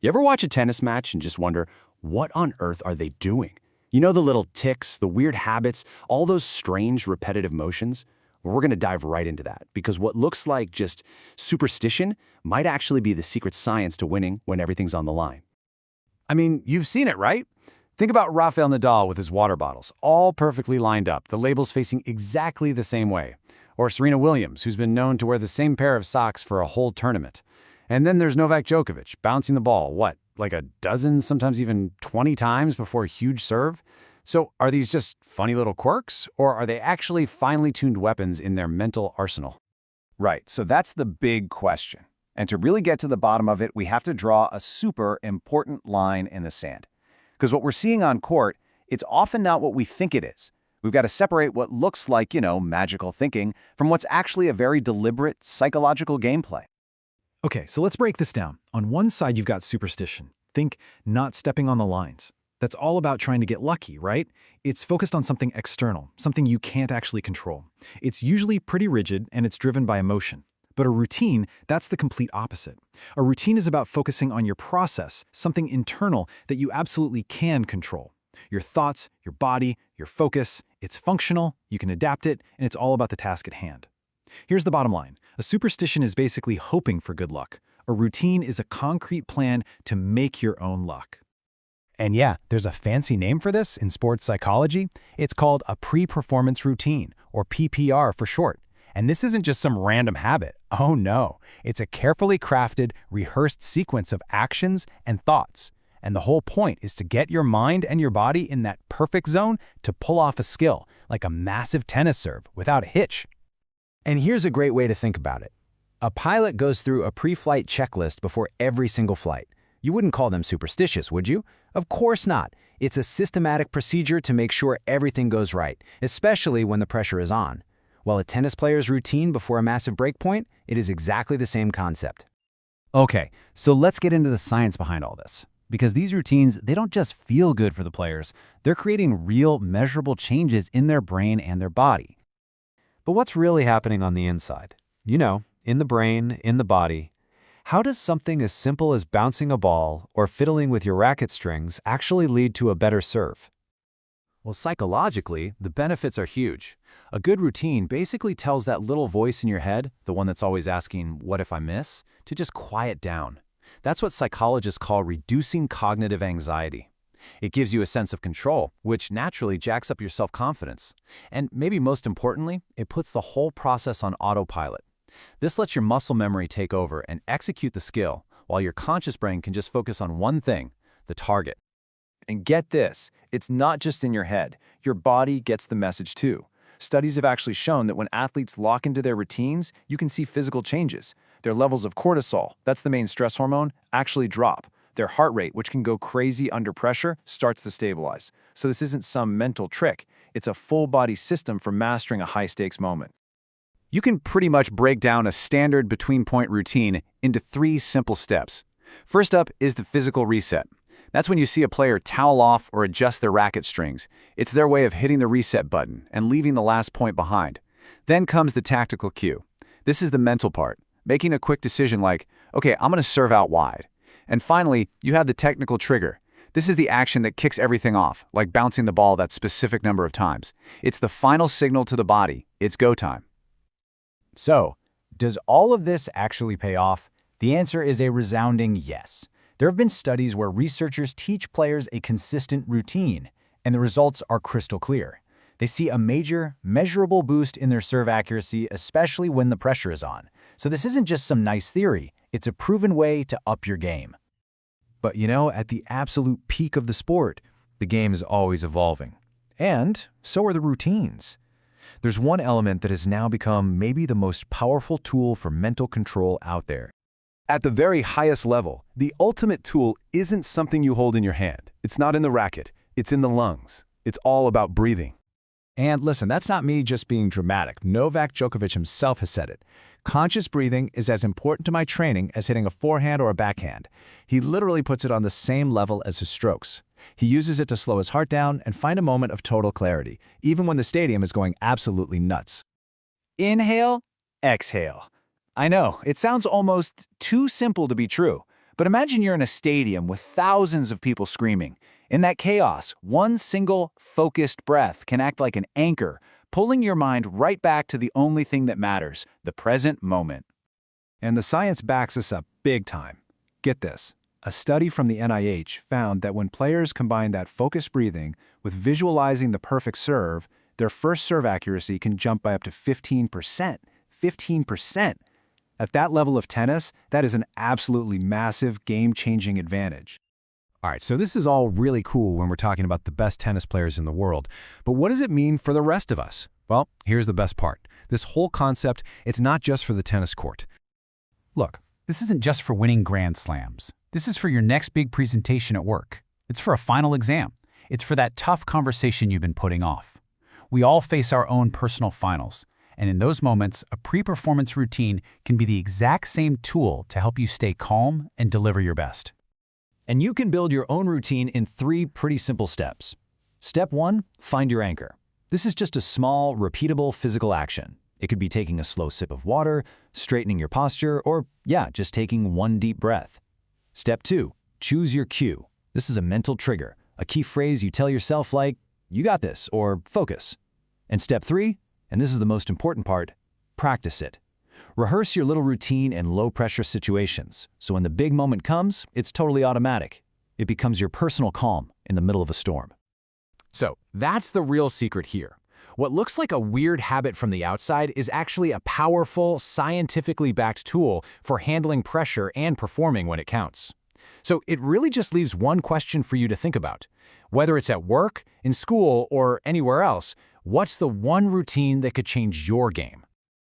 You ever watch a tennis match and just wonder, what on earth are they doing? You know, the little tics, the weird habits, all those strange repetitive motions? Well, we're going to dive right into that, because what looks like just superstition might actually be the secret science to winning when everything's on the line. I mean, you've seen it, right? Think about Rafael Nadal with his water bottles, all perfectly lined up, the labels facing exactly the same way. Or Serena Williams, who's been known to wear the same pair of socks for a whole tournament. And then there's Novak Djokovic, bouncing the ball, like a dozen, sometimes even 20 times before a huge serve? So are these just funny little quirks, or are they actually finely tuned weapons in their mental arsenal? Right, so that's the big question. And to really get to the bottom of it, we have to draw a super important line in the sand. Because what we're seeing on court, it's often not what we think it is. We've got to separate what looks like, magical thinking from what's actually a very deliberate psychological gameplay. Okay, so let's break this down. On one side, you've got superstition. Think not stepping on the lines. That's all about trying to get lucky, right? It's focused on something external, something you can't actually control. It's usually pretty rigid, and it's driven by emotion. But a routine, that's the complete opposite. A routine is about focusing on your process, something internal that you absolutely can control. Your thoughts, your body, your focus, it's functional, you can adapt it, and it's all about the task at hand. Here's the bottom line. A superstition is basically hoping for good luck. A routine is a concrete plan to make your own luck. And yeah, there's a fancy name for this in sports psychology. It's called a pre-performance routine, or PPR for short. And this isn't just some random habit. Oh no, it's a carefully crafted, rehearsed sequence of actions and thoughts. And the whole point is to get your mind and your body in that perfect zone to pull off a skill, like a massive tennis serve, without a hitch. And here's a great way to think about it. A pilot goes through a pre-flight checklist before every single flight. You wouldn't call them superstitious, would you? Of course not. It's a systematic procedure to make sure everything goes right, especially when the pressure is on. While a tennis player's routine before a massive break point, it is exactly the same concept. Okay, so let's get into the science behind all this. Because these routines, they don't just feel good for the players. They're creating real, measurable changes in their brain and their body. But what's really happening on the inside? In the brain, in the body. How does something as simple as bouncing a ball or fiddling with your racket strings actually lead to a better serve? Well, psychologically, the benefits are huge. A good routine basically tells that little voice in your head, the one that's always asking, "What if I miss?" to just quiet down. That's what psychologists call reducing cognitive anxiety. It gives you a sense of control, which naturally jacks up your self-confidence. And maybe most importantly, it puts the whole process on autopilot. This lets your muscle memory take over and execute the skill, while your conscious brain can just focus on one thing, the target. And get this, it's not just in your head. Your body gets the message too. Studies have actually shown that when athletes lock into their routines, you can see physical changes. Their levels of cortisol, that's the main stress hormone, actually drop. Their heart rate, which can go crazy under pressure, starts to stabilize. So this isn't some mental trick. It's a full-body system for mastering a high-stakes moment. You can pretty much break down a standard between-point routine into 3 simple steps. First up is the physical reset. That's when you see a player towel off or adjust their racket strings. It's their way of hitting the reset button and leaving the last point behind. Then comes the tactical cue. This is the mental part, making a quick decision like, okay, I'm going to serve out wide. And finally, you have the technical trigger. This is the action that kicks everything off, like bouncing the ball that specific number of times. It's the final signal to the body. It's go time. So, does all of this actually pay off? The answer is a resounding yes. There have been studies where researchers teach players a consistent routine, and the results are crystal clear. They see a major, measurable boost in their serve accuracy, especially when the pressure is on. So this isn't just some nice theory, it's a proven way to up your game. But at the absolute peak of the sport, the game is always evolving. And so are the routines. There's one element that has now become maybe the most powerful tool for mental control out there. At the very highest level, the ultimate tool isn't something you hold in your hand. It's not in the racket. It's in the lungs. It's all about breathing. And listen, that's not me just being dramatic. Novak Djokovic himself has said it. Conscious breathing is as important to my training as hitting a forehand or a backhand. He literally puts it on the same level as his strokes. He uses it to slow his heart down and find a moment of total clarity, even when the stadium is going absolutely nuts. Inhale, exhale. I know, it sounds almost too simple to be true, But imagine you're in a stadium with thousands of people screaming. In that chaos, one single, focused breath can act like an anchor, pulling your mind right back to the only thing that matters, the present moment. And the science backs us up big time. Get this. A study from the NIH found that when players combine that focused breathing with visualizing the perfect serve, their first serve accuracy can jump by up to 15%. 15%! At that level of tennis, that is an absolutely massive, game-changing advantage. All right, so this is all really cool when we're talking about the best tennis players in the world. But what does it mean for the rest of us? Well, here's the best part. This whole concept, it's not just for the tennis court. Look, this isn't just for winning Grand Slams. This is for your next big presentation at work. It's for a final exam. It's for that tough conversation you've been putting off. We all face our own personal finals, and in those moments, a pre-performance routine can be the exact same tool to help you stay calm and deliver your best. And you can build your own routine in 3 pretty simple steps. Step 1, find your anchor. This is just a small, repeatable physical action. It could be taking a slow sip of water, straightening your posture, or, just taking one deep breath. Step 2, choose your cue. This is a mental trigger, a key phrase you tell yourself like, "You got this," or "Focus." And step 3, and this is the most important part, practice it. Rehearse your little routine in low-pressure situations, so when the big moment comes, it's totally automatic. It becomes your personal calm in the middle of a storm. So that's the real secret here. What looks like a weird habit from the outside is actually a powerful, scientifically backed tool for handling pressure and performing when it counts. So it really just leaves one question for you to think about. Whether it's at work, in school, or anywhere else, what's the one routine that could change your game?